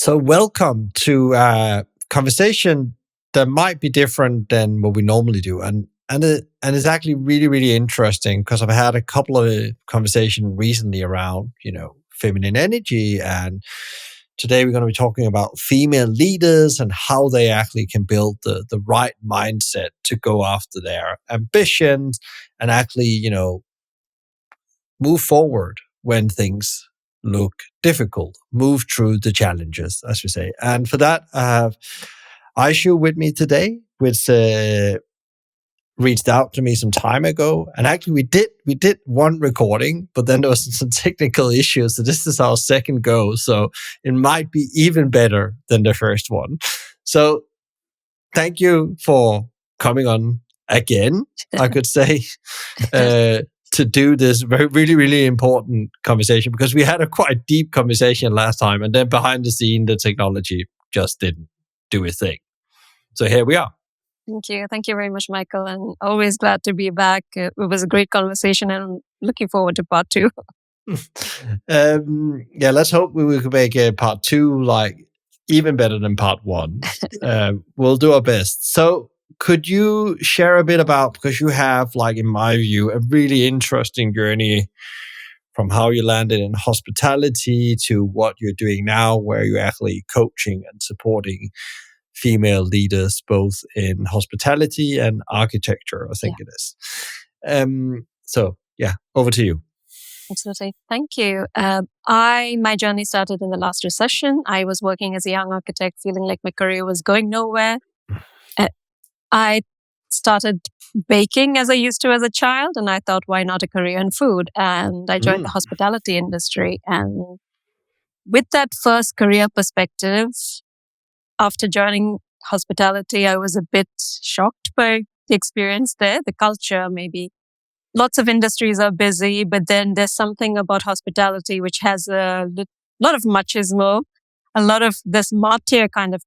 So, welcome to a conversation that might be different than what we normally do, and it's actually really really interesting because I've had a couple of conversations recently around feminine energy, and today we're going to be talking about female leaders and how they actually can build the right mindset to go after their ambitions and actually move forward when things look difficult, move through the challenges, as we say. And for that, I have Ishoo with me today, which reached out to me some time ago. And actually, we did one recording, but then there was some technical issues. So this is our second go. So it might be even better than the first one. So thank you for coming on again, I could say. To do this really, really important conversation because we had a quite deep conversation last time, and then behind the scene, the technology just didn't do a thing. So here we are. Thank you. Thank you very much, Michael. And always glad to be back. It was a great conversation and looking forward to part two. Let's hope we can make part two like even better than part one. We'll do our best. So could you share a bit about, because you have, like, in my view, a really interesting journey from how you landed in hospitality to what you're doing now, where you're actually coaching and supporting female leaders, both in hospitality and architecture, I think it is. Over to you. Absolutely. Thank you. My journey started in the last recession. I was working as a young architect, feeling like my career was going nowhere. I started baking as I used to as a child, and I thought, why not a career in food? And I joined the hospitality industry. And with that first career perspective, after joining hospitality, I was a bit shocked by the experience there, the culture maybe. Lots of industries are busy, but then there's something about hospitality which has a lot of machismo, a lot of this martyr kind of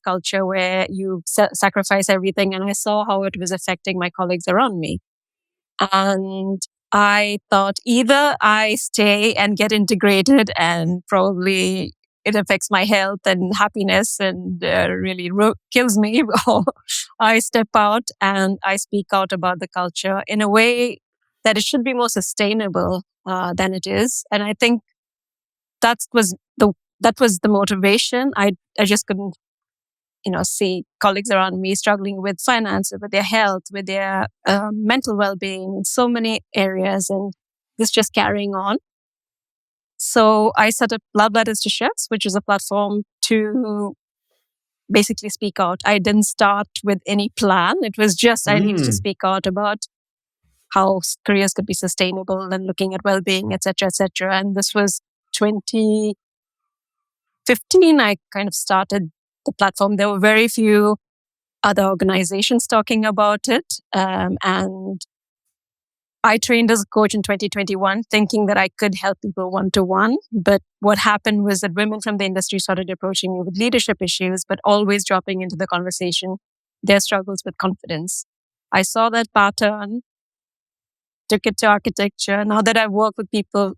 culture where you sacrifice everything. And I saw how it was affecting my colleagues around me. And I thought either I stay and get integrated and probably it affects my health and happiness and really kills me, or I step out and I speak out about the culture in a way that it should be more sustainable than it is. And I think that was the motivation. I just couldn't, see colleagues around me struggling with finance, with their health, with their mental well-being in so many areas, and this just carrying on. So I set up Love Letters to Chefs, which is a platform to basically speak out. I didn't start with any plan. It was just I needed to speak out about how careers could be sustainable and looking at well-being, etc., etc. And this was 2015. I kind of started the platform. There were very few other organizations talking about it. And I trained as a coach in 2021, thinking that I could help people one-to-one. But what happened was that women from the industry started approaching me with leadership issues, but always dropping into the conversation their struggles with confidence. I saw that pattern, took it to architecture. Now that I've worked with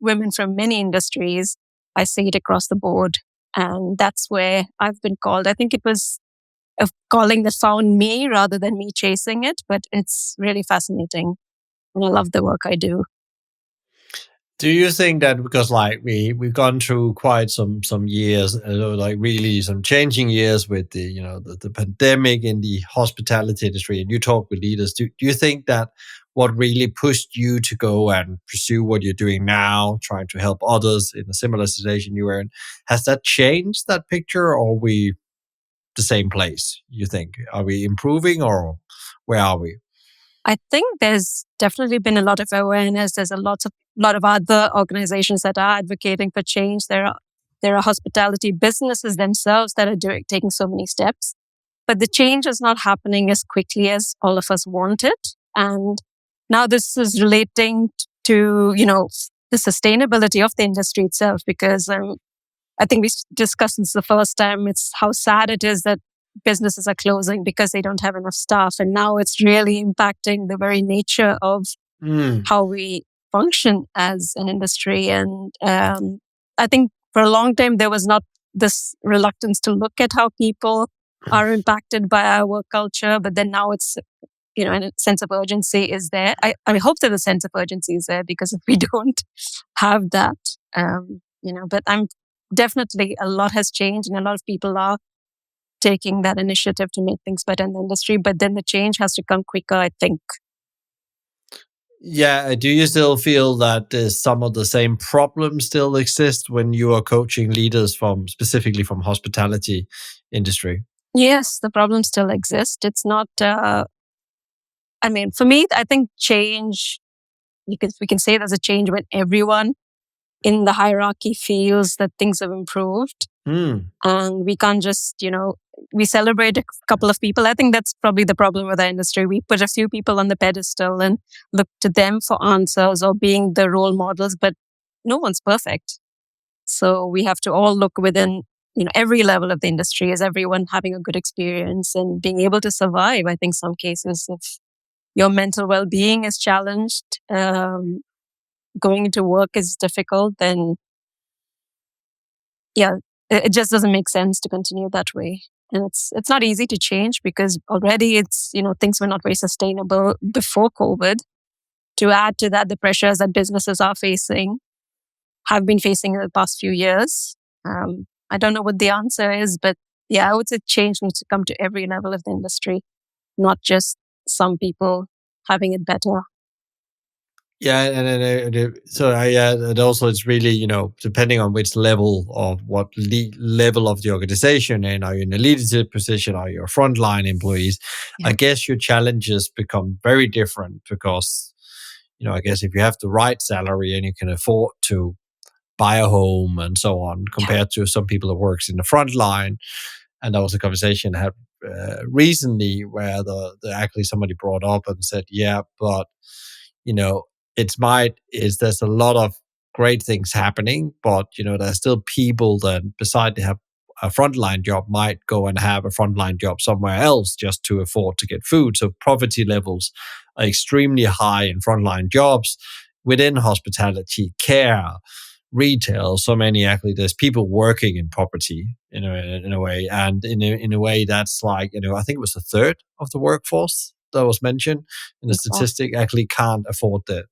women from many industries, I see it across the board. And that's where I've been called. I think it was a calling that found me rather than me chasing it, but it's really fascinating. And I love the work I do. Do you think that because we've gone through quite some years, really some changing years with the pandemic in the hospitality industry, and you talk with leaders, do you think that what really pushed you to go and pursue what you're doing now, trying to help others in a similar situation you were in, has that changed that picture, or are we the same place, you think? Are we improving, or where are we? I think there's definitely been a lot of awareness. There's a lot of other organizations that are advocating for change. There are hospitality businesses themselves that are taking so many steps, but the change is not happening as quickly as all of us want it. And now this is relating to the sustainability of the industry itself, because I think we discussed this the first time. It's how sad it is that businesses are closing because they don't have enough staff. And now it's really impacting the very nature of how we function as an industry. And I think for a long time, there was not this reluctance to look at how people are impacted by our work culture. But then now it's, and a sense of urgency is there. I hope that the sense of urgency is there, because if we don't have that, but I'm definitely, a lot has changed and a lot of people are taking that initiative to make things better in the industry. But then the change has to come quicker, I think. Yeah. Do you still feel that some of the same problems still exist when you are coaching leaders specifically from hospitality industry? Yes, the problems still exist. It's not, for me, I think change, we can say there's a change when everyone in the hierarchy feels that things have improved. And we can't just, we celebrate a couple of people. I think that's probably the problem with our industry. We put a few people on the pedestal and look to them for answers or being the role models, but no one's perfect. So we have to all look within, every level of the industry. Is everyone having a good experience and being able to survive? I think some cases, if your mental well-being is challenged, going into work is difficult, then it just doesn't make sense to continue that way. And it's not easy to change, because already it's, things were not very sustainable before COVID. To add to that, the pressures that businesses have been facing in the past few years. I don't know what the answer is, but I would say change needs to come to every level of the industry, not just some people having it better. Yeah, and also it's really, depending on which level of what level of the organization, and are you in a leadership position, are you a frontline employees? Yeah. I guess your challenges become very different, because, I guess if you have the right salary and you can afford to buy a home and so on, compared to some people that works in the front line. And there was a conversation I had recently where actually somebody brought up and said, yeah, but there's a lot of great things happening, but there's still people that, beside they have a frontline job, might go and have a frontline job somewhere else just to afford to get food. So poverty levels are extremely high in frontline jobs within hospitality, care, retail. So many, actually, there's people working in poverty in a way, and in a way that's like, I think it was a third of the workforce that was mentioned in the statistic actually can't afford the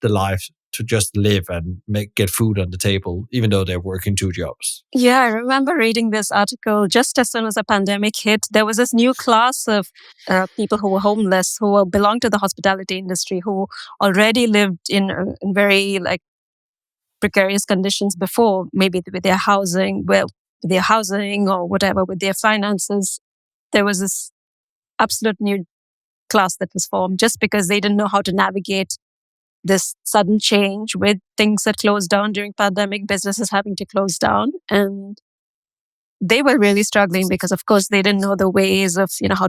life to just live and get food on the table, even though they're working two jobs. Yeah, I remember reading this article just as soon as the pandemic hit. There was this new class of people who were homeless, who belonged to the hospitality industry, who already lived in very precarious conditions before, maybe with their housing, or whatever, with their finances. There was this absolute new class that was formed just because they didn't know how to navigate this sudden change with things that closed down during pandemic, businesses having to close down. And they were really struggling because, of course, they didn't know the ways of, how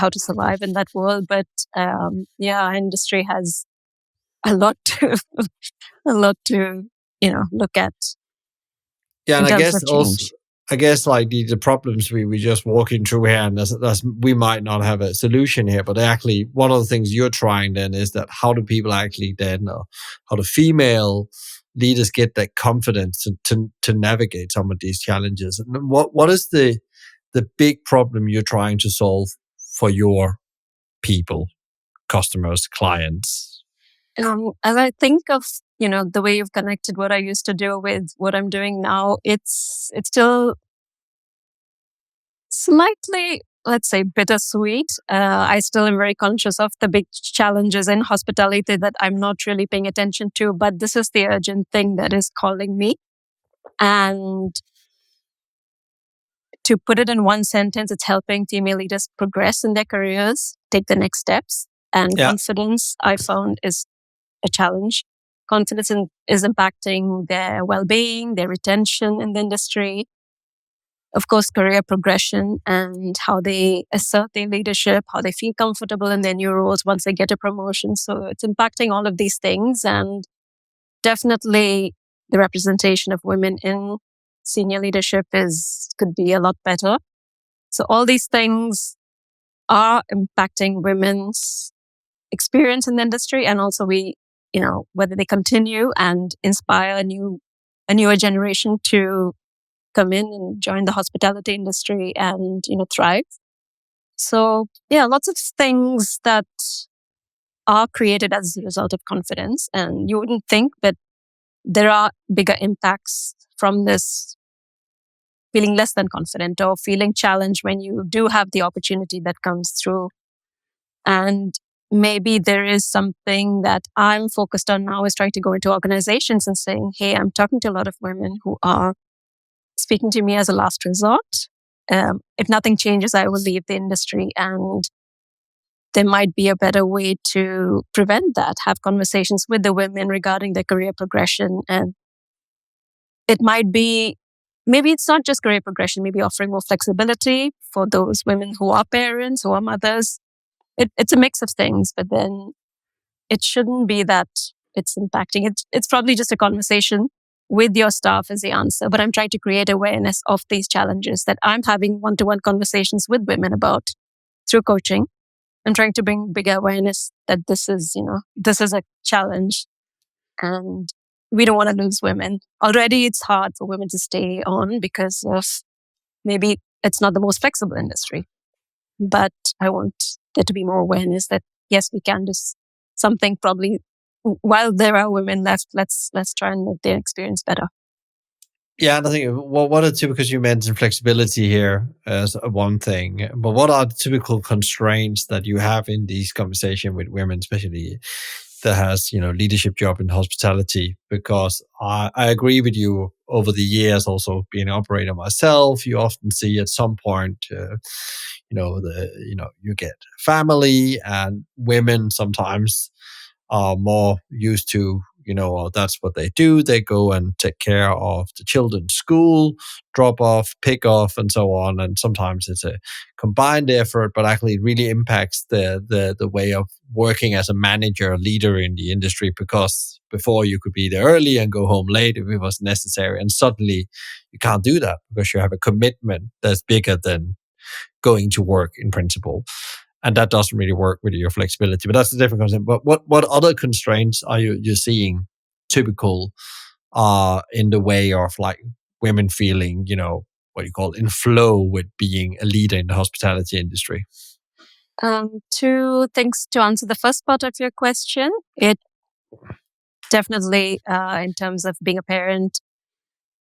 to survive in that world. But our industry has a lot to look at. Yeah, and I guess like the problems we just walking through here, and that's we might not have a solution here, but actually one of the things you're trying then is that how do people actually then, or how do female leaders get that confidence to navigate some of these challenges? And what is the big problem you're trying to solve for your people, customers, clients? As I think of, the way you've connected what I used to do with what I'm doing now, it's still slightly, let's say, bittersweet. I still am very conscious of the big challenges in hospitality that I'm not really paying attention to, but this is the urgent thing that is calling me. And to put it in one sentence, it's helping female leaders progress in their careers, take the next steps. And confidence, I found, is a challenge. Confidence is impacting their well-being, their retention in the industry, of course, career progression, and how they assert their leadership, how they feel comfortable in their new roles once they get a promotion. So it's impacting all of these things, and definitely the representation of women in senior leadership could be a lot better. So all these things are impacting women's experience in the industry, and also whether they continue and inspire a newer generation to come in and join the hospitality industry and, thrive. So yeah, lots of things that are created as a result of confidence. And you wouldn't think, but there are bigger impacts from this feeling less than confident or feeling challenged when you do have the opportunity that comes through. And maybe there is something that I'm focused on now is trying to go into organizations and saying, hey, I'm talking to a lot of women who are speaking to me as a last resort. If nothing changes, I will leave the industry, and there might be a better way to prevent that. Have conversations with the women regarding their career progression. And it might be, maybe it's not just career progression, maybe offering more flexibility for those women who are parents, who are mothers. It's a mix of things, but then it shouldn't be that it's impacting. It's probably just a conversation with your staff as the answer. But I'm trying to create awareness of these challenges that I'm having one-to-one conversations with women about through coaching. I'm trying to bring bigger awareness that this is a challenge, and we don't want to lose women. Already it's hard for women to stay on because of maybe it's not the most flexible industry. But I want there to be more awareness that yes, we can do something probably while there are women left. Let's try and make their experience better. Yeah, and I think what are typical, because you mentioned flexibility here as one thing, but what are the typical constraints that you have in these conversations with women, especially that has, leadership job in hospitality? Because I agree with you, over the years, also being an operator myself, you often see at some point, you get family, and women sometimes are more used to, that's what they do. They go and take care of the children's school, drop off, pick off, and so on. And sometimes it's a combined effort, but actually it really impacts the way of working as a manager, leader in the industry, because before you could be there early and go home late if it was necessary. And suddenly you can't do that because you have a commitment that's bigger than going to work in principle. And that doesn't really work with your flexibility. But that's the different concept. But what other constraints are you seeing typical in the way of like women feeling, what you call in flow with being a leader in the hospitality industry? Two things to answer the first part of your question. It definitely, in terms of being a parent,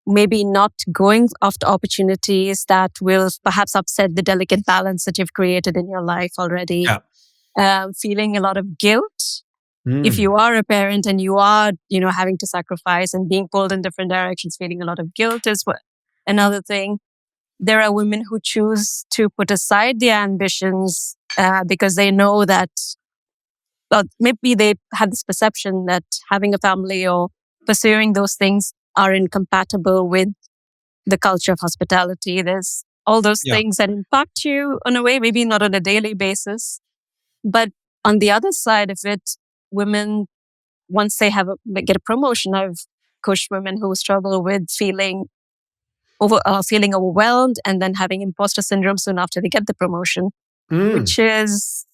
maybe not going after opportunities that will perhaps upset the delicate balance that you've created in your life already. Yeah. Feeling a lot of guilt. If you are a parent and you are, having to sacrifice and being pulled in different directions, feeling a lot of guilt is another thing. There are women who choose to put aside their ambitions because they know that, well, maybe they had this perception that having a family or pursuing those things are incompatible with the culture of hospitality. There's all those things that impact you in a way, maybe not on a daily basis. But on the other side of it, women, once they get a promotion, I've coached women who struggle with feeling overwhelmed and then having imposter syndrome soon after they get the promotion, which is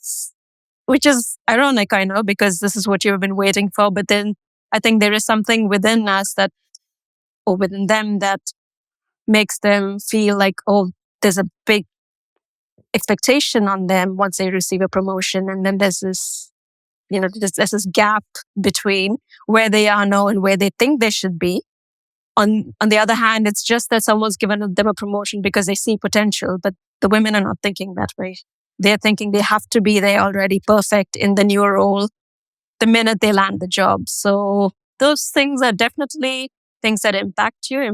ironic, I know, because this is what you've been waiting for. But then I think there is something within us or within them that makes them feel like, oh, there's a big expectation on them once they receive a promotion. And then there's this, there's this gap between where they are now and where they think they should be. On the other hand, it's just that someone's given them a promotion because they see potential, but the women are not thinking that way. They're thinking they have to be there already perfect in the new role the minute they land the job. So those things are definitely things that impact your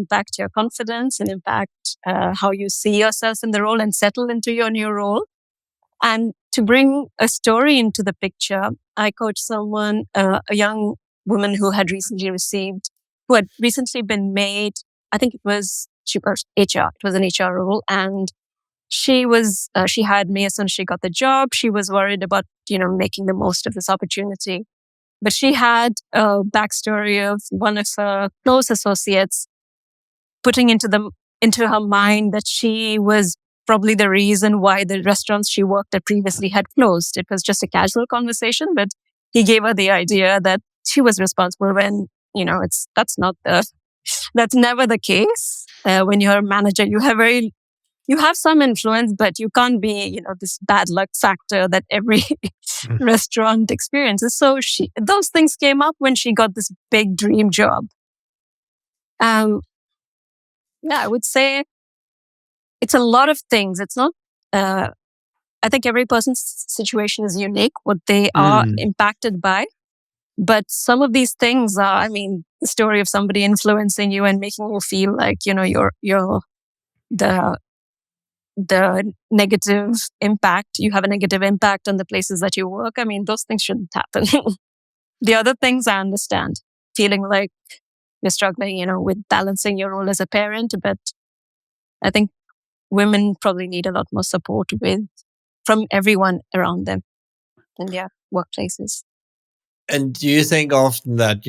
confidence, and impact how you see yourself in the role and settle into your new role. And to bring a story into the picture, I coached someone, a young woman who had recently been made, I think it was HR. It was an HR role. And she hired me as soon as she got the job. She was worried about, making the most of this opportunity. But she had a backstory of one of her close associates putting into her mind that she was probably the reason why the restaurants she worked at previously had closed. It was just a casual conversation, but he gave her the idea that she was responsible when, that's never the case. when you're a manager, you have some influence, but you can't be, this bad luck factor that every restaurant experiences. So those things came up when she got this big dream job. Yeah, I would say it's a lot of things. It's not, I think every person's situation is unique, what they are impacted by. But some of these things are, the story of somebody influencing you and making you feel like, you're the negative impact. You have a negative impact on the places that you work. Those things shouldn't happen. The other things I understand, feeling like you're struggling, with balancing your role as a parent. But I think women probably need a lot more support from everyone around them in their workplaces. And do you think often that,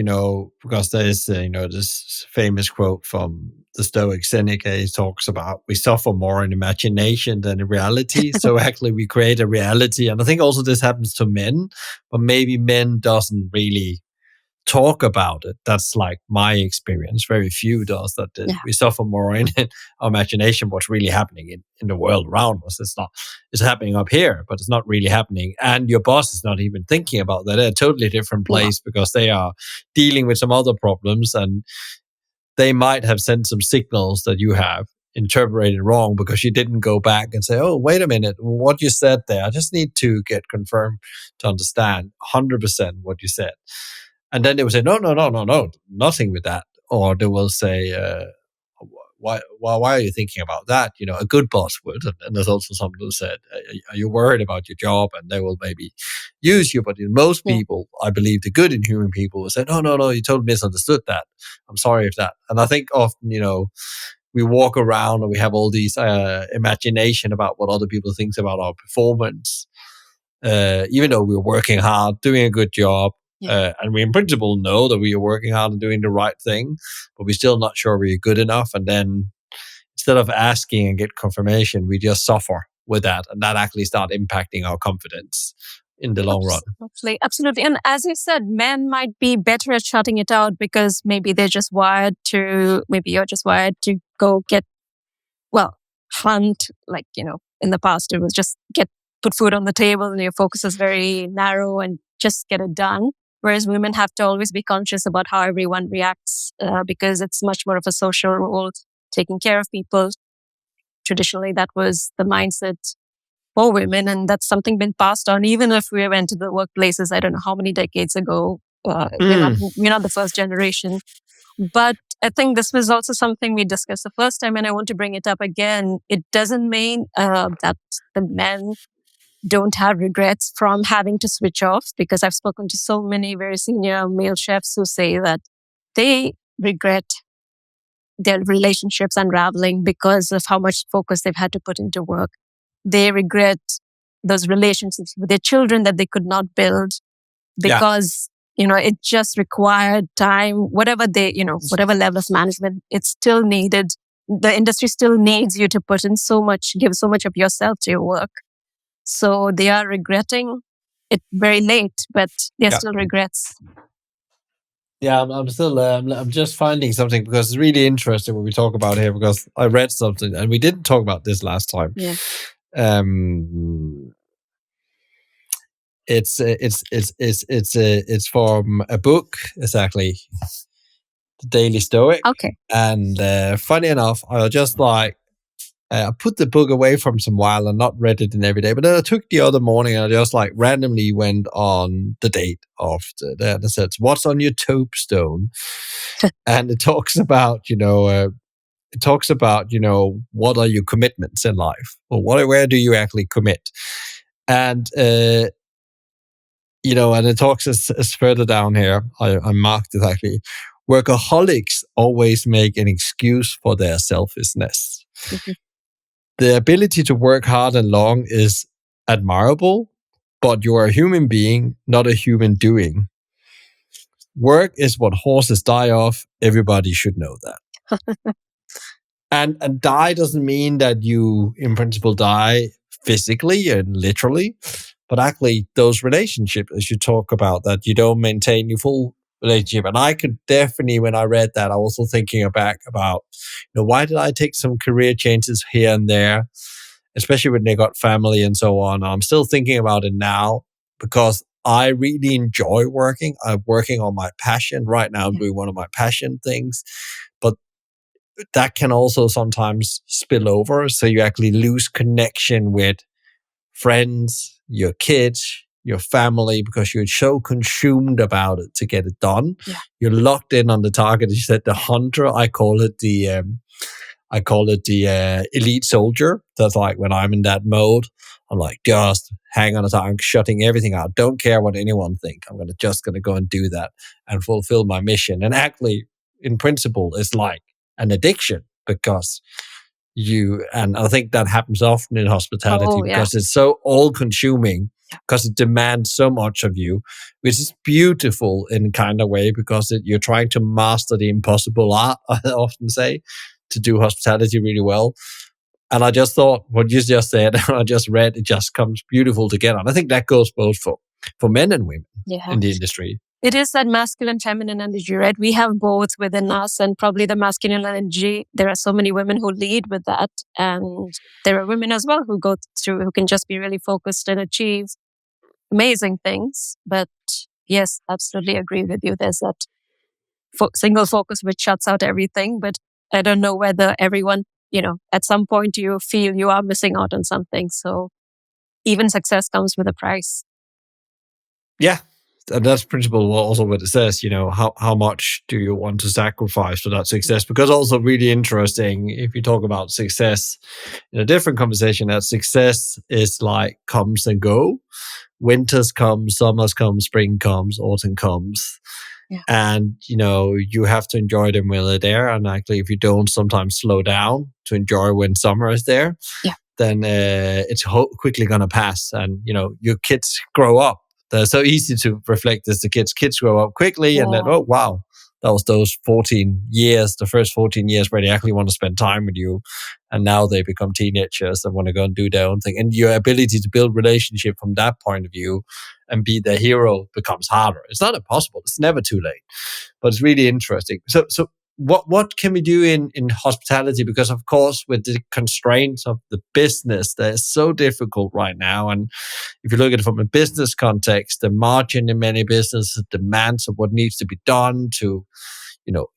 because there's, this famous quote from the Stoic Seneca, he talks about we suffer more in imagination than in reality. So actually we create a reality. And I think also this happens to men, but maybe men doesn't really talk about it. That's like my experience. Very few does that. We suffer more in our imagination what's really happening in the world around us. It's happening up here, but it's not really happening. And your boss is not even thinking about that. They're a totally different place because they are dealing with some other problems, and they might have sent some signals that you have interpreted wrong because you didn't go back and say, oh, wait a minute, what you said there, I just need to get confirmed to understand 100% what you said. And then they will say, no, nothing with that. Or they will say, why are you thinking about that? A good boss would. And there's also someone who said, are you worried about your job? And they will maybe use you. But most people, I believe the good in human people will say, no, you totally misunderstood that. I'm sorry if that. And I think often, we walk around and we have all these imagination about what other people think about our performance. Even though we're working hard, doing a good job, and we in principle know that we are working hard and doing the right thing, but we're still not sure we're good enough. And then instead of asking and get confirmation, we just suffer with that. And that actually start impacting our confidence in the long run. Absolutely. And as you said, men might be better at shutting it out because maybe you're just wired to go hunt, like, in the past, it was just put food on the table and your focus is very narrow and just get it done. Whereas women have to always be conscious about how everyone reacts because it's much more of a social role, taking care of people. Traditionally, that was the mindset for women, and that's something been passed on. Even if we went to the workplaces, I don't know how many decades ago, we're not the first generation. But I think this was also something we discussed the first time, and I want to bring it up again. It doesn't mean that the men don't have regrets from having to switch off, because I've spoken to so many very senior male chefs who say that they regret their relationships unraveling because of how much focus they've had to put into work. They regret those relationships with their children that they could not build because, it just required time, whatever level of management, it's still needed. The industry still needs you to give so much of yourself to your work. So they are regretting it very late, but they're still regrets. Yeah, I'm still. I'm just finding something because it's really interesting what we talk about here. Because I read something and we didn't talk about this last time. Yeah. It's from a book, exactly, The Daily Stoic. Okay. And funny enough, I just I put the book away from some while and not read it in every day. But then I took the other morning and I just randomly went on the date of and it says, what's on your tombstone? And it talks about, what are your commitments in life? Or where do you actually commit? And, and it talks as further down here, I marked it actually, workaholics always make an excuse for their selfishness. Mm-hmm. The ability to work hard and long is admirable, but you are a human being, not a human doing. Work is what horses die of. Everybody should know that. And die doesn't mean that you, in principle, die physically and literally, but actually those relationships, as you talk about, that you don't maintain your full relationship. And I could definitely, when I read that, I was also thinking back about, why did I take some career changes here and there, especially when they got family and so on. I'm still thinking about it now because I really enjoy working. I'm working on my passion right now. I'm doing one of my passion things, but that can also sometimes spill over. So you actually lose connection with friends, your kids, your family, because you're so consumed about it to get it done. Yeah. You're locked in on the target. You said the hunter. I call it the elite soldier. That's like when I'm in that mode, I'm like, just hang on a time, shutting everything out. Don't care what anyone think. I'm just gonna go and do that and fulfill my mission. And actually, in principle, it's like an addiction because and I think that happens often in hospitality because it's so all consuming, because it demands so much of you, which is beautiful in kind of way because you're trying to master the impossible art, I often say, to do hospitality really well. And I just thought what you just said, I just read, it just comes beautiful together. And I think that goes both for men and women in the industry. It is that masculine, feminine energy, right? We have both within us, and probably the masculine energy. There are so many women who lead with that. And there are women as well who go through, who can just be really focused and achieve amazing things. But yes, absolutely agree with you. There's that single focus which shuts out everything. But I don't know whether everyone, at some point you feel you are missing out on something. So even success comes with a price. Yeah. And that's principle also what it says, how much do you want to sacrifice for that success? Because also really interesting, if you talk about success in a different conversation, that success is like comes and go. Winters come, summers come, spring comes, autumn comes. Yeah. And, you have to enjoy them when they're there. And actually, if you don't sometimes slow down to enjoy when summer is there, then it's quickly going to pass. And, your kids grow up. They're so easy to reflect as the kids. Kids grow up quickly and then, oh, wow, that was those 14 years, the first 14 years where they actually want to spend time with you. And now they become teenagers and want to go and do their own thing. And your ability to build relationship from that point of view and be the hero becomes harder. It's not impossible. It's never too late, but it's really interesting. So what can we do in hospitality? Because of course, with the constraints of the business, that is so difficult right now. And if you look at it from a business context, the margin in many businesses demands of what needs to be done to,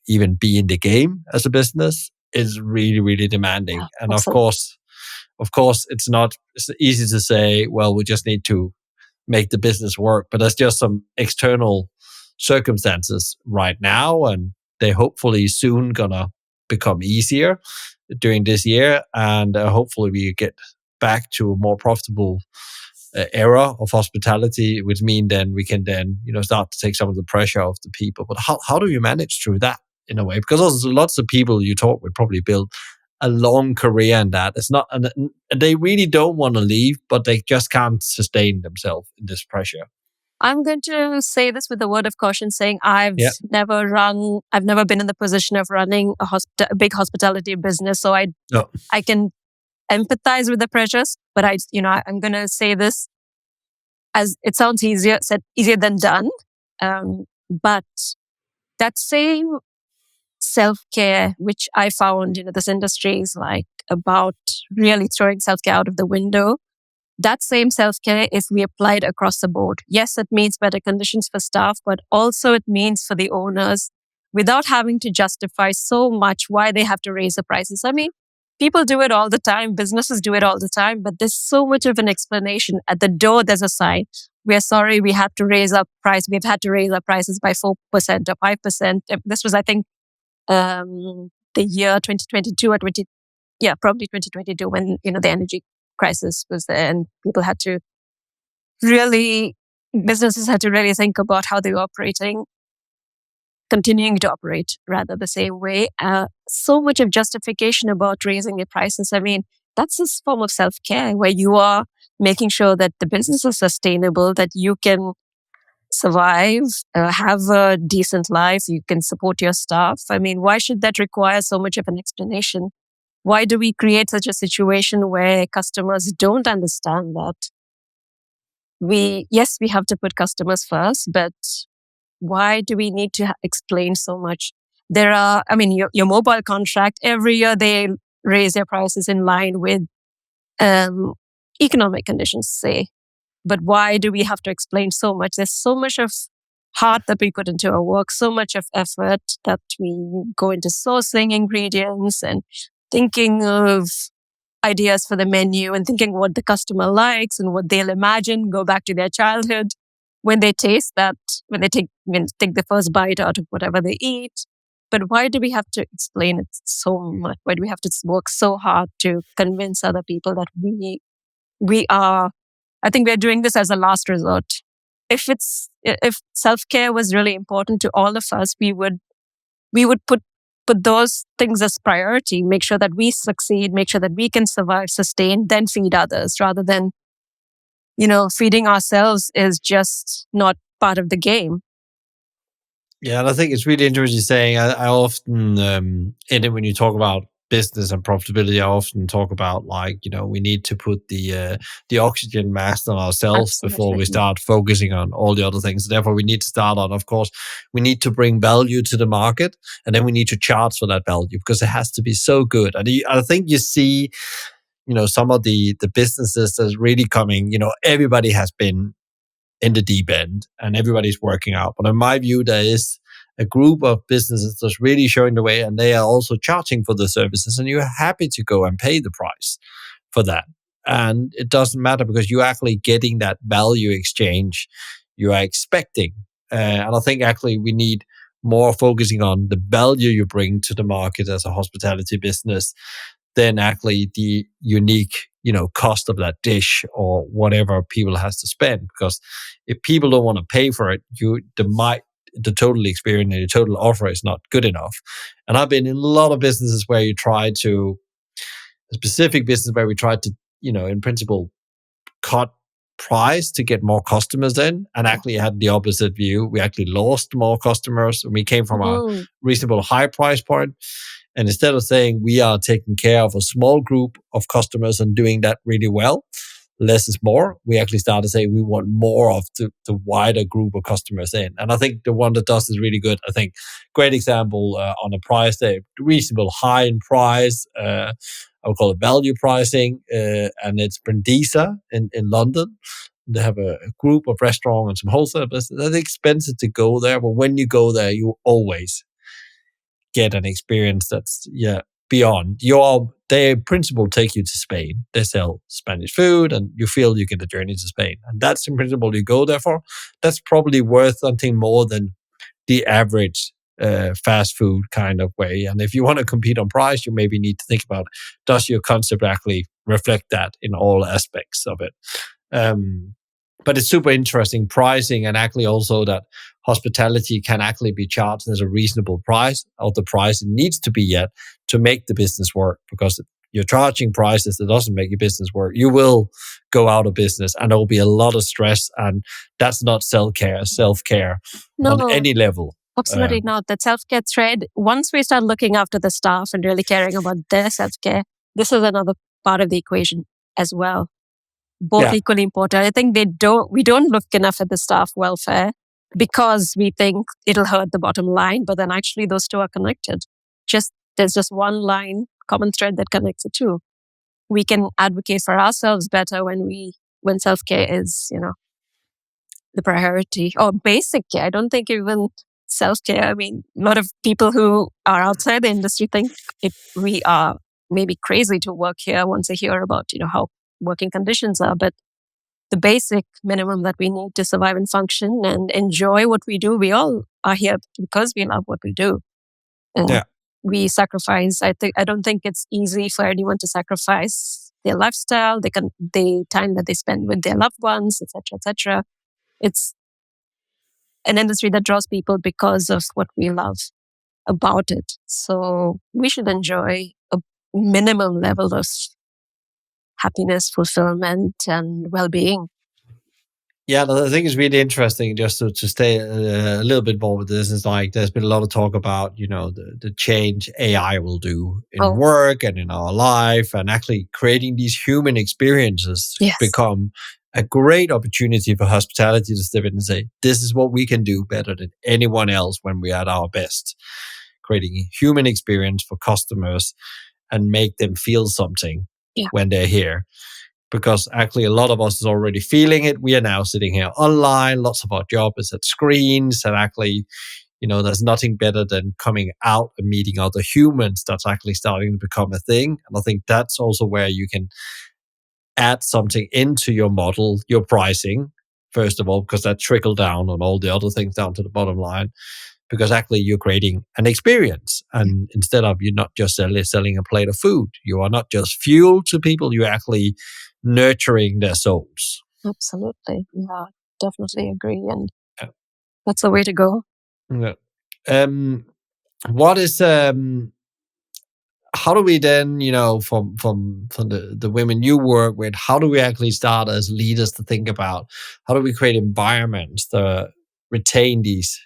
even be in the game as a business is really, really demanding. Yeah, and of course, it's easy to say, well, we just need to make the business work, but there's just some external circumstances right now, and they hopefully soon gonna become easier during this year, and hopefully we get back to a more profitable era of hospitality, which mean then we can then start to take some of the pressure off the people. But how do you manage through that in a way? Because also lots of people you talk with probably build a long career in that. It's not, and they really don't want to leave, but they just can't sustain themselves in this pressure. I'm going to say this with a word of caution, saying I've never been in the position of running a big hospitality business. So I can empathize with the pressures, but I'm going to say this as it sounds easier than done. But that same self-care, which I found, this industry is like about really throwing self-care out of the window. That same self-care, if we applied across the board, yes, it means better conditions for staff, but also it means for the owners, without having to justify so much why they have to raise the prices. I mean, people do it all the time. Businesses do it all the time, but there's so much of an explanation. At the door, there's a sign. We're sorry, we have to raise our price. We've had to raise our prices by 4% or 5%. This was, I think, the year 2022 or probably 2022 when, the energy crisis was there and businesses had to really think about how they were continuing to operate rather the same way. So much of justification about raising the prices. I mean, that's a form of self-care where you are making sure that the business is sustainable, that you can survive, have a decent life, you can support your staff. I mean, why should that require so much of an explanation? Why do we create such a situation where customers don't understand that? We have to put customers first, but why do we need to explain so much? There are, I mean, your mobile contract, every year they raise their prices in line with economic conditions, say. But why do we have to explain so much? There's so much of heart that we put into our work, so much of effort that we go into sourcing ingredients and thinking of ideas for the menu and thinking what the customer likes and what they'll imagine, go back to their childhood when they taste that, when they take the first bite out of whatever they eat. But why do we have to explain it so much? Why do we have to work so hard to convince other people that we are, I think we're doing this as a last resort. If self-care was really important to all of us, we would put those things as priority, make sure that we succeed, make sure that we can survive, sustain, then feed others, rather than, feeding ourselves is just not part of the game. Yeah, and I think it's really interesting saying. I often, in it, when you talk about business and profitability, I often talk about we need to put the oxygen mask on ourselves before we start focusing on all the other things. Therefore, we need to start on, of course, we need to bring value to the market, and then we need to charge for that value because it has to be so good. And I think you see, some of the businesses that's really coming. Everybody has been in the deep end and everybody's working out. But in my view, there is a group of businesses that's really showing the way, and they are also charging for the services, and you're happy to go and pay the price for that. And it doesn't matter because you're actually getting that value exchange you are expecting. And I think actually we need more focusing on the value you bring to the market as a hospitality business than actually the unique cost of that dish or whatever people has to spend. Because if people don't want to pay for it, the total experience and the total offer is not good enough. And I've been in a lot of businesses where a specific business where we tried to in principle cut price to get more customers in, and actually had the opposite view. We actually lost more customers, and we came from a reasonable high price point. And instead of saying we are taking care of a small group of customers and doing that really well, less is more, we actually started saying we want more of the wider group of customers in. And I think the one that does is really good. I think great example on a price, they're reasonable high in price. I would call it value pricing, and it's Brindisa in London. They have a group of restaurants and some wholesale business. It's expensive to go there, but when you go there, you always get an experience that's beyond. They in principle take you to Spain. They sell Spanish food, and you feel you get a journey to Spain. And that's in principle you go there for. That's probably worth something more than the average fast food kind of way. And if you want to compete on price, you maybe need to think about, does your concept actually reflect that in all aspects of it? But it's super interesting pricing, and actually also that hospitality can actually be charged as a reasonable price, or the price it needs to be yet to make the business work. Because if you're charging prices that doesn't make your business work, you will go out of business, and there will be a lot of stress, and that's not self-care on any level. Absolutely not. That self-care thread, once we start looking after the staff and really caring about their self-care, this is another part of the equation as well. Both equally important. I think we don't look enough at the staff welfare because we think it'll hurt the bottom line, but then actually those two are connected. There's just one line, common thread that connects the two. We can advocate for ourselves better when self-care is, the priority, or basic care. I don't think even self-care. I mean, a lot of people who are outside the industry think we are maybe crazy to work here once they hear about, how working conditions are. But the basic minimum that we need to survive and function and enjoy what we do, we all are here because we love what we do. And we sacrifice. I don't think it's easy for anyone to sacrifice their lifestyle, the time that they spend with their loved ones, etc., etc. It's an industry that draws people because of what we love about it. So we should enjoy a minimum level of happiness, fulfillment, and well-being. Yeah, I think it's really interesting just to stay a little bit more with this. It's like there's been a lot of talk about, the change AI will do in work and in our life, and actually creating these human experiences become a great opportunity for hospitality to step in and say, this is what we can do better than anyone else when we're at our best, creating a human experience for customers and make them feel something when they're here. Because actually a lot of us is already feeling it. We are now sitting here online. Lots of our job is at screens, and actually, there's nothing better than coming out and meeting other humans. That's actually starting to become a thing. And I think that's also where you can add something into your model, your pricing, first of all, because that trickle down on all the other things down to the bottom line, because actually you're creating an experience. And instead of you're not just selling a plate of food, you are not just fuel to people, you're actually nurturing their souls. Absolutely. Yeah, definitely agree. And that's the way to go. Yeah. What is how do we then, from the women you work with, how do we actually start as leaders to think about how do we create environments that retain these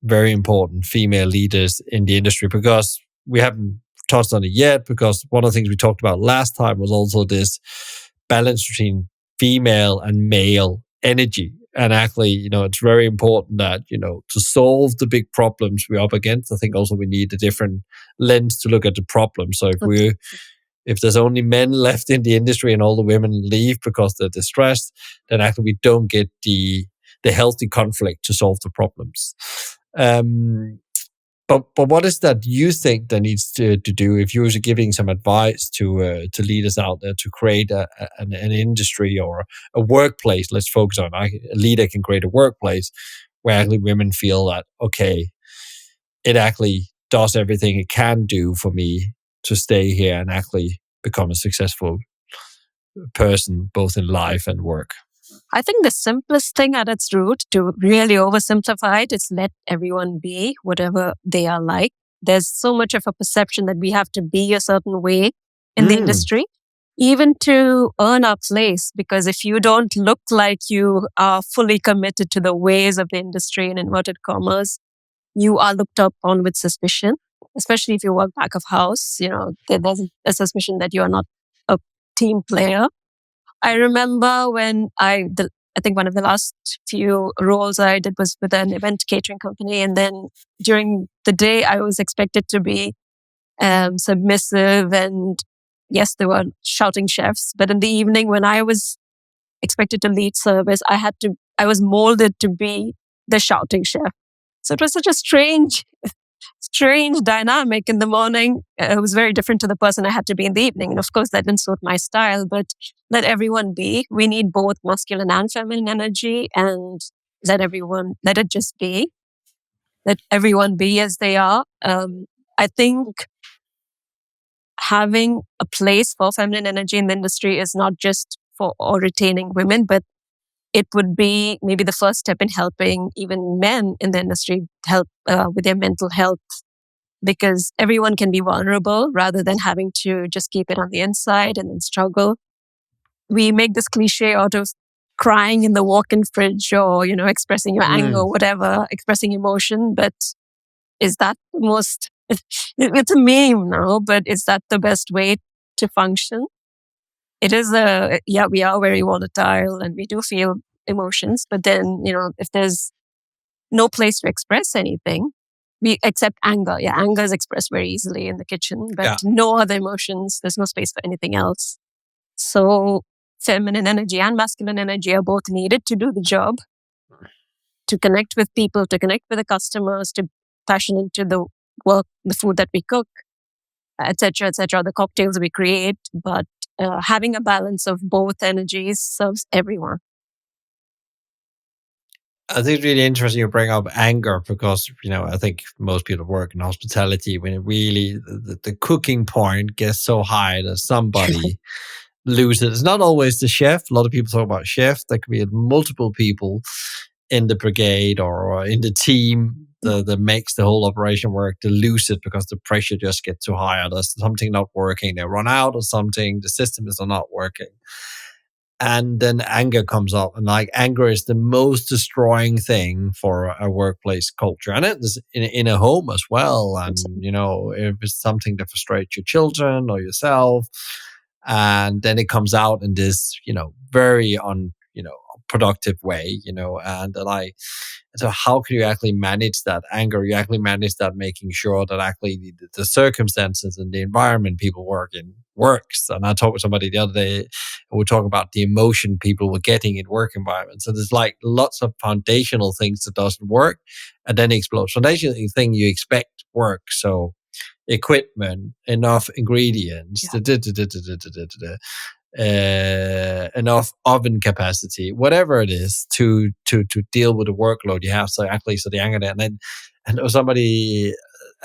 very important female leaders in the industry? Because we haven't touched on it yet, because one of the things we talked about last time was also this balance between female and male energy. And actually, it's very important that, to solve the big problems we're up against, I think also we need a different lens to look at the problem. So if there's only men left in the industry and all the women leave because they're distressed, then actually we don't get the healthy conflict to solve the problems. But what is that you think that needs to do if you were giving some advice to leaders out there to create an industry or a workplace? Let's focus on a leader can create a workplace where actually women feel that, okay, it actually does everything it can do for me to stay here and actually become a successful person both in life and work. I think the simplest thing at its root, to really oversimplify it, is let everyone be whatever they are like. There's so much of a perception that we have to be a certain way in the industry, even to earn our place. Because if you don't look like you are fully committed to the ways of the industry, in inverted commas, you are looked upon with suspicion, especially if you work back of house. There's a suspicion that you are not a team player. I remember when I think one of the last few roles I did was with an event catering company. And then during the day, I was expected to be submissive. And yes, there were shouting chefs. But in the evening, when I was expected to lead service, I was molded to be the shouting chef. So it was such a strange dynamic in the morning. It was very different to the person I had to be in the evening. And of course, that didn't suit my style, but let everyone be. We need both masculine and feminine energy, and let it just be. Let everyone be as they are. I think having a place for feminine energy in the industry is not just for or retaining women, but it would be maybe the first step in helping even men in the industry help with their mental health, because everyone can be vulnerable rather than having to just keep it on the inside and then struggle. We make this cliche out of crying in the walk-in fridge or, expressing your anger or whatever, expressing emotion. But is that the most, it's a meme now, but is that the best way to function? It is we are very volatile and we do feel emotions, but then, if there's no place to express anything, except anger. Yeah, anger is expressed very easily in the kitchen, but no other emotions. There's no space for anything else. So feminine energy and masculine energy are both needed to do the job, to connect with people, to connect with the customers, to passion into the work, the food that we cook, etc., the cocktails we create. But having a balance of both energies serves everyone. I think it's really interesting you bring up anger because, I think most people work in hospitality when it really, the cooking point gets so high that somebody loses. It's not always the chef. A lot of people talk about chef. There could be multiple people in the brigade or in the team that makes the whole operation work to lose it because the pressure just gets too high. Or there's something not working. They run out or something. The system is not working. And then anger comes up, and anger is the most destroying thing for a workplace culture, and it is in a home as well. And if it's something that frustrates your children or yourself, and then it comes out in this, very productive way, and like, so how can you actually manage that anger? You actually manage that, making sure that actually the circumstances and the environment people work in works. And I talked with somebody the other day, and we talk about the emotion people were getting in work environments. So there's like lots of foundational things that doesn't work, and then it explodes. Foundational thing you expect works. So equipment, enough ingredients, enough oven capacity, whatever it is to deal with the workload you have. So actually, so the anger there, and somebody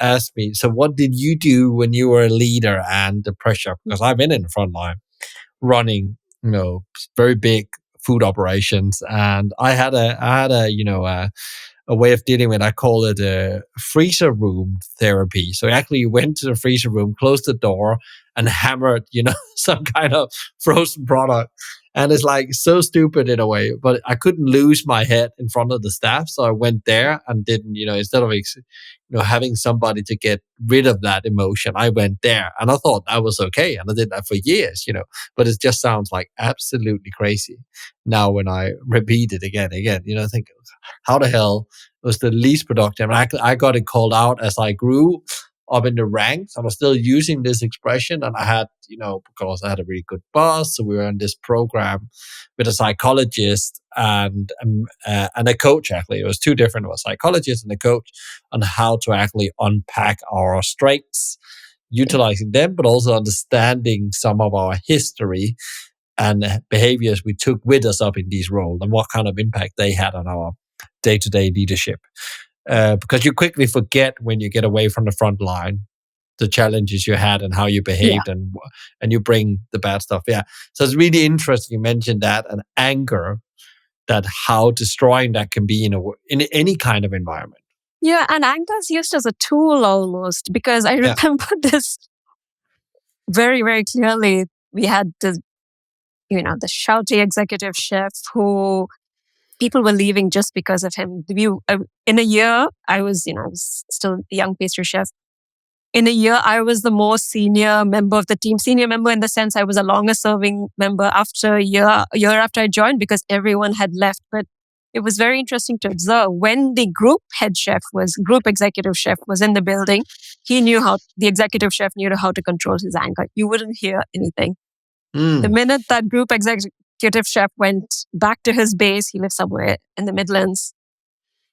asked me, so what did you do when you were a leader and the pressure? Because I've been in the front line running, very big food operations, and I had a way of dealing with it. I call it a freezer room therapy. So actually you went to the freezer room, closed the door, and hammered, some kind of frozen product. And it's like so stupid in a way, but I couldn't lose my head in front of the staff. So I went there and didn't, instead of, having somebody to get rid of that emotion, I went there and I thought that was okay. And I did that for years, but it just sounds like absolutely crazy now when I repeat it again, I think, how the hell was the least productive? And I got it called out as I grew up in the ranks. I was still using this expression, and I had, because I had a really good boss, so we were in this program with a psychologist and a coach. Actually, it was two different. It was a psychologist and a coach on how to actually unpack our strengths, utilizing them, but also understanding some of our history and behaviors we took with us up in these roles and what kind of impact they had on our day-to-day leadership. Because you quickly forget when you get away from the front line the challenges you had and how you behaved, and you bring the bad stuff. Yeah. So it's really interesting you mentioned that, and anger, that how destroying that can be in any kind of environment. Yeah, and anger is used as a tool almost, because I remember this very, very clearly. We had the shouty executive chef who people were leaving just because of him. In a year, I was still a young pastry chef. In a year, I was the most senior member of the team. Senior member in the sense I was a longer serving member after a year after I joined, because everyone had left. But it was very interesting to observe when the group executive chef was in the building. The executive chef knew how to control his anger. You wouldn't hear anything. The minute that group executive chef went back to his base, he lived somewhere in the Midlands,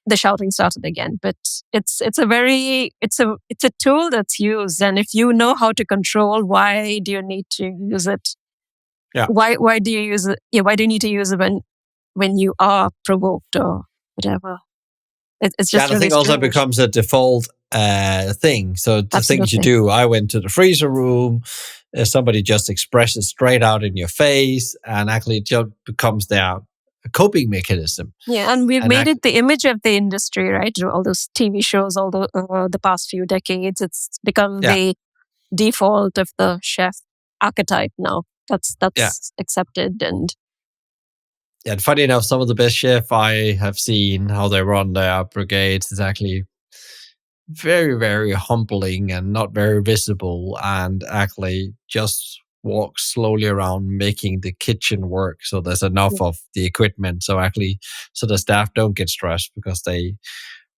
the shouting started again. But it's a tool that's used, and if you know how to control, why do you need to use it? Yeah. Why do you use it? Yeah. Why do you need to use it when you are provoked or whatever? It's just. I think also becomes a default thing. So the things you do, I went to the freezer room. Somebody just expresses straight out in your face, and actually it just becomes their coping mechanism. Yeah, and we've made it the image of the industry, right? All those TV shows, all the past few decades, it's become the default of the chef archetype now. That's accepted. And funny enough, some of the best chefs I have seen, how they run their brigades, is actually very, very humbling and not very visible, and actually just walk slowly around making the kitchen work so there's enough of the equipment, so the staff don't get stressed, because they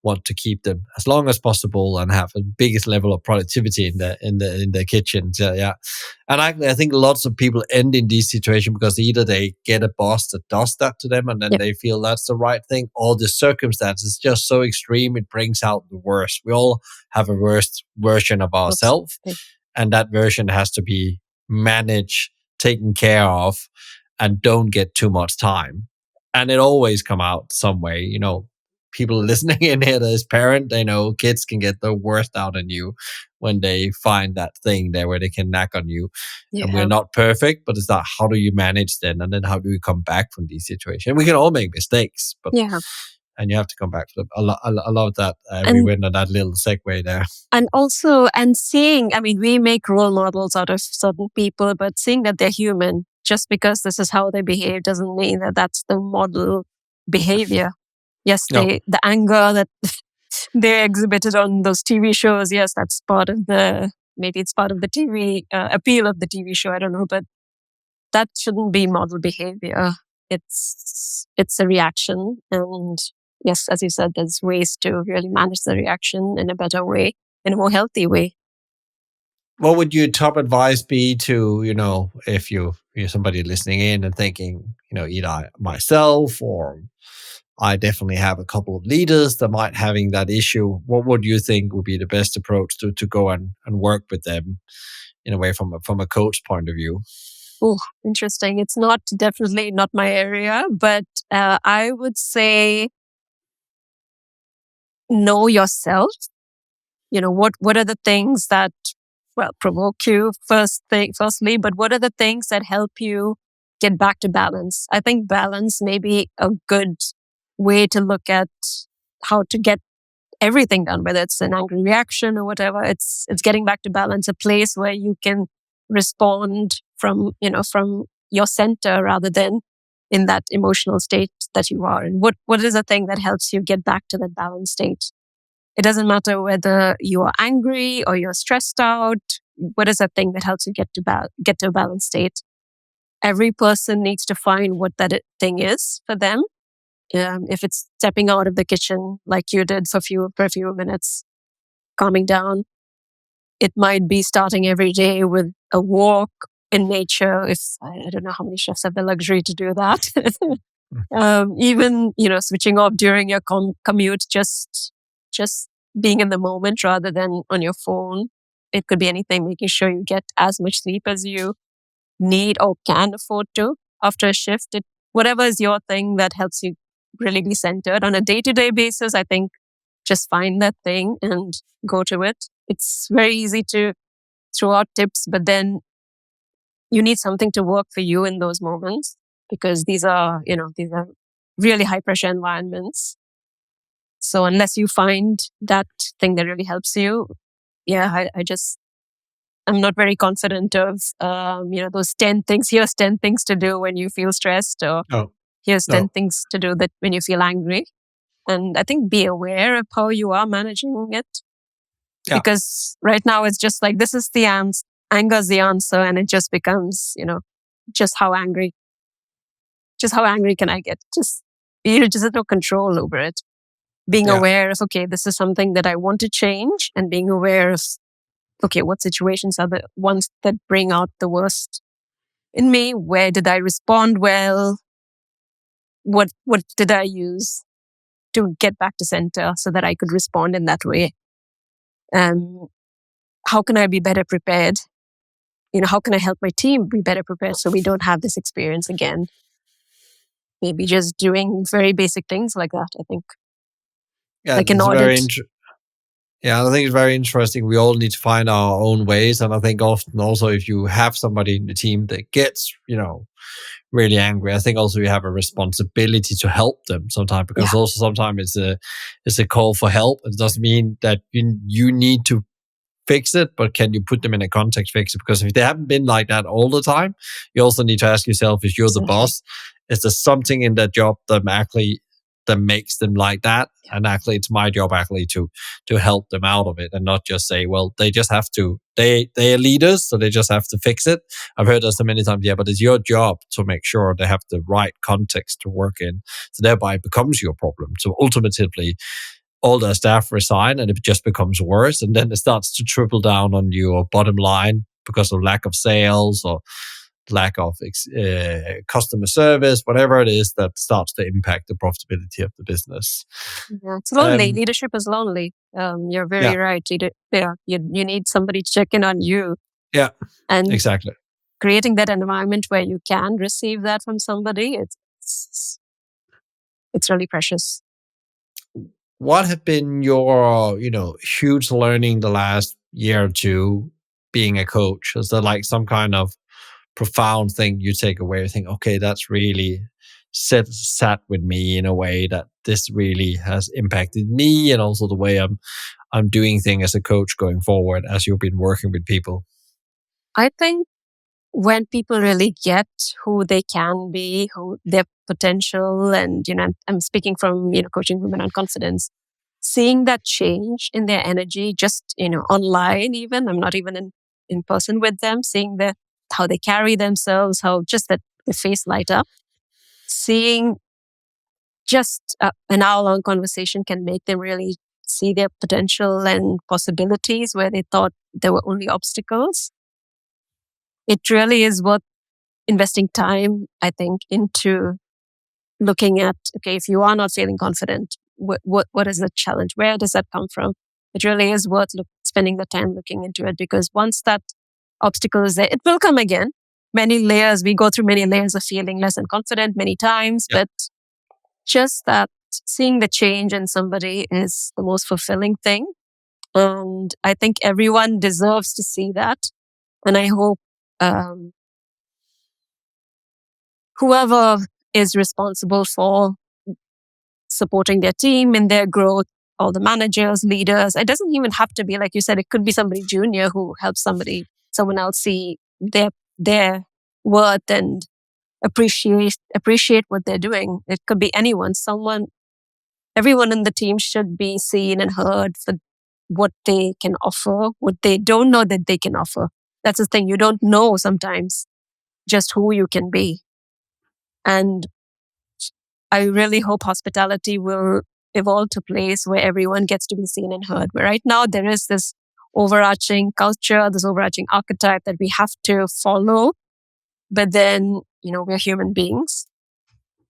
want to keep them as long as possible and have the biggest level of productivity in the kitchen. So, yeah. And I think lots of people end in these situations because either they get a boss that does that to them and then they feel that's the right thing, or the circumstances just so extreme it brings out the worst. We all have a worst version of ourselves, and that version has to be managed, taken care of, and don't get too much time. And it always come out some way, people listening in here as parent, they know kids can get the worst out of you when they find that thing there where they can nag on you. Yeah. And we're not perfect, but it's not, how do you manage then? And then how do we come back from these situations? We can all make mistakes, but and you have to come back to them. I love that. We went on that little segue there. And also, seeing, we make role models out of certain people, but seeing that they're human, just because this is how they behave doesn't mean that that's the model behavior. Yes, the anger that they exhibited on those TV shows, yes, that's part of maybe it's part of the TV appeal of the TV show, I don't know. But that shouldn't be model behavior. It's a reaction. And yes, as you said, there's ways to really manage the reaction in a better way, in a more healthy way. What would your top advice be to, if you're somebody listening in and thinking, either myself or I definitely have a couple of leaders that might having that issue. What would you think would be the best approach to go and work with them in a way from a coach point of view? Oh, interesting. It's definitely not my area, but I would say know yourself. What are the things that, provoke you firstly, but what are the things that help you get back to balance? I think balance may be a good way to look at how to get everything done, whether it's an angry reaction or whatever. It's getting back to balance, a place where you can respond from your center rather than in that emotional state that you are. And what is the thing that helps you get back to that balanced state? It doesn't matter whether you are angry or you're stressed out. What is the thing that helps you get to a balanced state? Every person needs to find what that thing is for them. If it's stepping out of the kitchen like you did for a few minutes, calming down, it might be starting every day with a walk in nature. If I don't know how many chefs have the luxury to do that. Even switching off during your commute, just being in the moment rather than on your phone. It could be anything, making sure you get as much sleep as you need or can afford to after a shift. Whatever is your thing that helps you really be centered on a day-to-day basis, I think just find that thing and go to it. It's very easy to throw out tips, but then you need something to work for you in those moments, because these are really high pressure environments. So unless you find that thing that really helps you, I'm not very confident of, those 10 things. Here's 10 things to do when you feel stressed, or here's 10 things to do that when you feel angry. And I think be aware of how you are managing it. Yeah. Because right now it's just like, this is the answer. Anger's the answer. And it just becomes, just how angry can I get? Just have no control over it. Being aware of, okay, this is something that I want to change, and being aware of, okay, what situations are the ones that bring out the worst in me? Where did I respond well? What did I use to get back to center so that I could respond in that way? How can I be better prepared? How can I help my team be better prepared so we don't have this experience again? Maybe just doing very basic things like that, I think. Yeah, like an it's audit. I think it's very interesting. We all need to find our own ways. And I think often also if you have somebody in the team that gets, really angry, I think also you have a responsibility to help them sometimes, because also sometimes it's a call for help. It doesn't mean that you need to fix it, but can you put them in a context fix it? Because if they haven't been like that all the time, you also need to ask yourself, if you're the boss, is there something in that job that makes them like that? And actually it's my job actually to help them out of it, and not just say, well, they just have to, they are leaders, so they just have to fix it. I've heard that so many times, but it's your job to make sure they have the right context to work in, so thereby it becomes your problem. So ultimately all their staff resign and it just becomes worse, and then it starts to trickle down on your bottom line because of lack of sales or lack of customer service, whatever it is that starts to impact the profitability of the business. Yeah, it's lonely. Leadership is lonely. You're very right. You need somebody to check in on you. Yeah, and exactly. Creating that environment where you can receive that from somebody, it's really precious. What have been your, huge learning the last year or two being a coach? Is there like some kind of profound thing you take away? You think, okay, that's really sat with me in a way that this really has impacted me, and also the way I'm doing things as a coach going forward as you've been working with people? I think when people really get who they can be, who their potential, and I'm speaking from coaching women on confidence, seeing that change in their energy, just online, even I'm not even in person with them, seeing how they carry themselves, how just that the face light up. Seeing just an hour-long conversation can make them really see their potential and possibilities where they thought there were only obstacles. It really is worth investing time, I think, into looking at, okay, if you are not feeling confident, what is the challenge? Where does that come from? It really is worth spending the time looking into it, because once that obstacle is there, it will come again. Many layers, we go through many layers of feeling less than confident many times, but just that seeing the change in somebody is the most fulfilling thing. And I think everyone deserves to see that. And I hope whoever is responsible for supporting their team in their growth, all the managers, leaders, it doesn't even have to be, like you said, it could be somebody junior who helps someone else see their worth and appreciate what they're doing. It could be anyone, everyone in the team should be seen and heard for what they can offer, what they don't know that they can offer. That's the thing. You don't know sometimes just who you can be. And I really hope hospitality will evolve to a place where everyone gets to be seen and heard. But right now, there is this overarching culture, this overarching archetype that we have to follow. But then, we're human beings.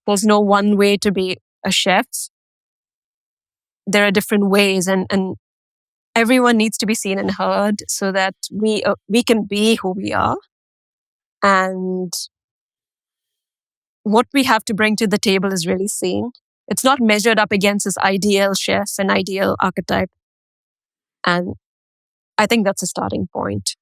There's no one way to be a chef. There are different ways, and everyone needs to be seen and heard so that we can be who we are. And what we have to bring to the table is really seen. It's not measured up against this ideal chef and ideal archetype. And I think that's a starting point.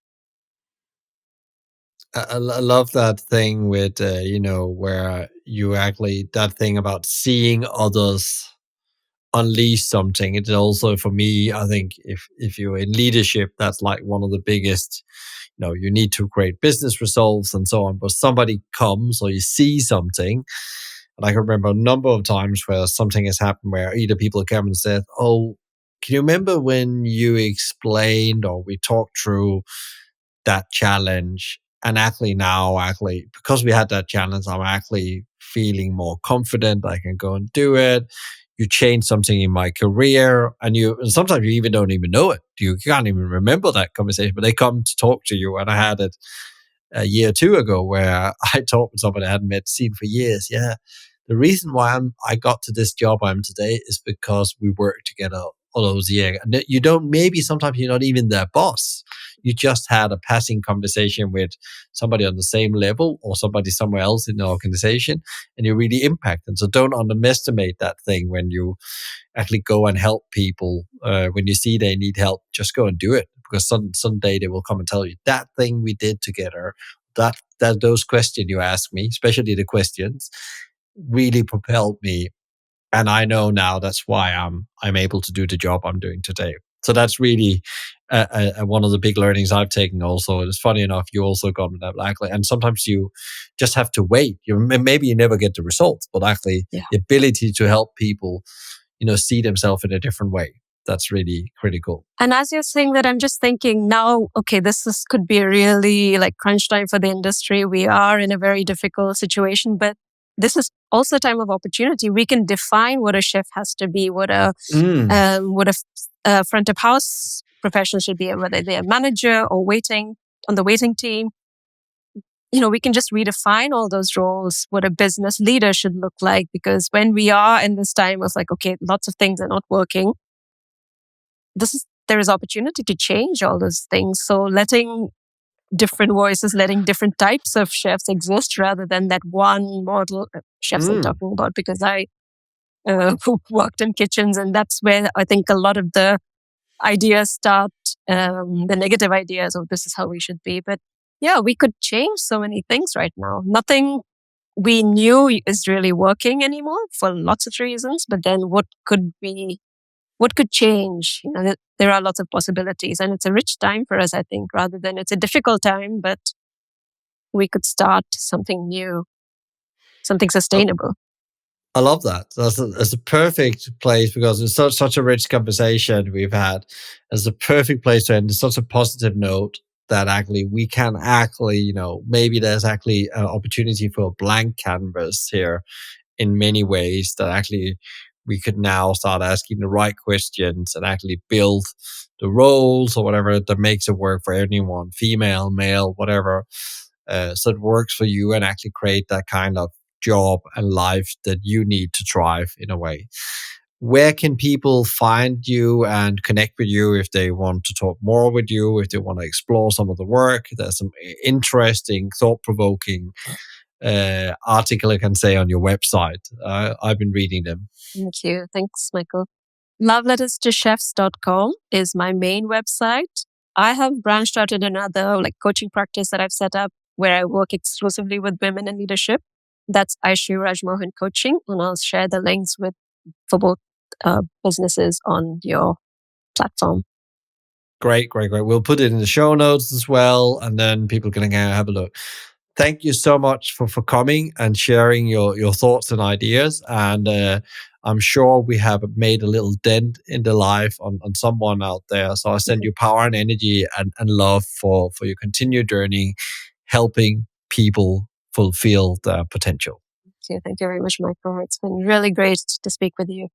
I love that thing with, where you actually, that thing about seeing others unleash something. It's also, for me, I think if you're in leadership, that's like one of the biggest, you need to create business results and so on, but somebody comes or you see something. And I can remember a number of times where something has happened where either people come and said, oh, can you remember when you explained or we talked through that challenge? And actually now, because we had that challenge, I'm actually feeling more confident. I can go and do it. You change something in my career, and sometimes you even don't even know it. You can't even remember that conversation, but they come to talk to you. And I had it a year or two ago where I talked with somebody I hadn't seen for years. Yeah, the reason why I got to this job I'm today is because we worked together all those years. And maybe sometimes you're not even their boss. You just had a passing conversation with somebody on the same level or somebody somewhere else in the organization, and you really impact them. So don't underestimate that thing when you actually go and help people. When you see they need help, just go and do it, because someday they will come and tell you that thing we did together, that those questions you asked me, especially the questions, really propelled me. And I know now that's why I'm able to do the job I'm doing today. So that's really one of the big learnings I've taken also. It's funny enough, you also got that likely. And sometimes you just have to wait. Maybe you never get the results, but actually the ability to help people, see themselves in a different way. That's really critical. And as you're saying that, I'm just thinking now, okay, this could be a really like crunch time for the industry. We are in a very difficult situation, but this is also a time of opportunity. We can define what a chef has to be, what a front of house professional should be, whether they're a manager or waiting on the waiting team. We can just redefine all those roles, what a business leader should look like. Because when we are in this time of like, okay, lots of things are not working, there is opportunity to change all those things. So letting different voices, letting different types of chefs exist rather than that one model chefs I'm talking about, because I worked in kitchens, and that's where I think a lot of the ideas start, the negative ideas of this is how we should be. But yeah, we could change so many things right now. Nothing we knew is really working anymore for lots of reasons, but then what could change? There are lots of possibilities, and it's a rich time for us, I think, rather than it's a difficult time, but we could start something new, something sustainable. I love that. That's a perfect place, because it's such a rich conversation we've had. It's a perfect place to end. It's such a positive note. that actually we can actually, maybe there's actually an opportunity for a blank canvas here in many ways, that actually we could now start asking the right questions and actually build the roles or whatever that makes it work for anyone, female, male, whatever. So it works for you, and actually create that kind of job and life that you need to thrive in a way. Where can people find you and connect with you if they want to talk more with you, if they want to explore some of the work? There's some interesting, thought-provoking article I can say on your website. I've been reading them. Thank you. Thanks, Michael. Loveletterstochefs.com is my main website. I have branched out in another coaching practice that I've set up where I work exclusively with women in leadership. That's Ishoo Rajamohan Coaching, and I'll share the links for both businesses on your platform. Great. We'll put it in the show notes as well, and then people can have a look. Thank you so much for coming and sharing your thoughts and ideas. And I'm sure we have made a little dent in the life on someone out there. So I send you power and energy and love for your continued journey, helping people fulfill their potential. Thank you very much, Michael. It's been really great to speak with you.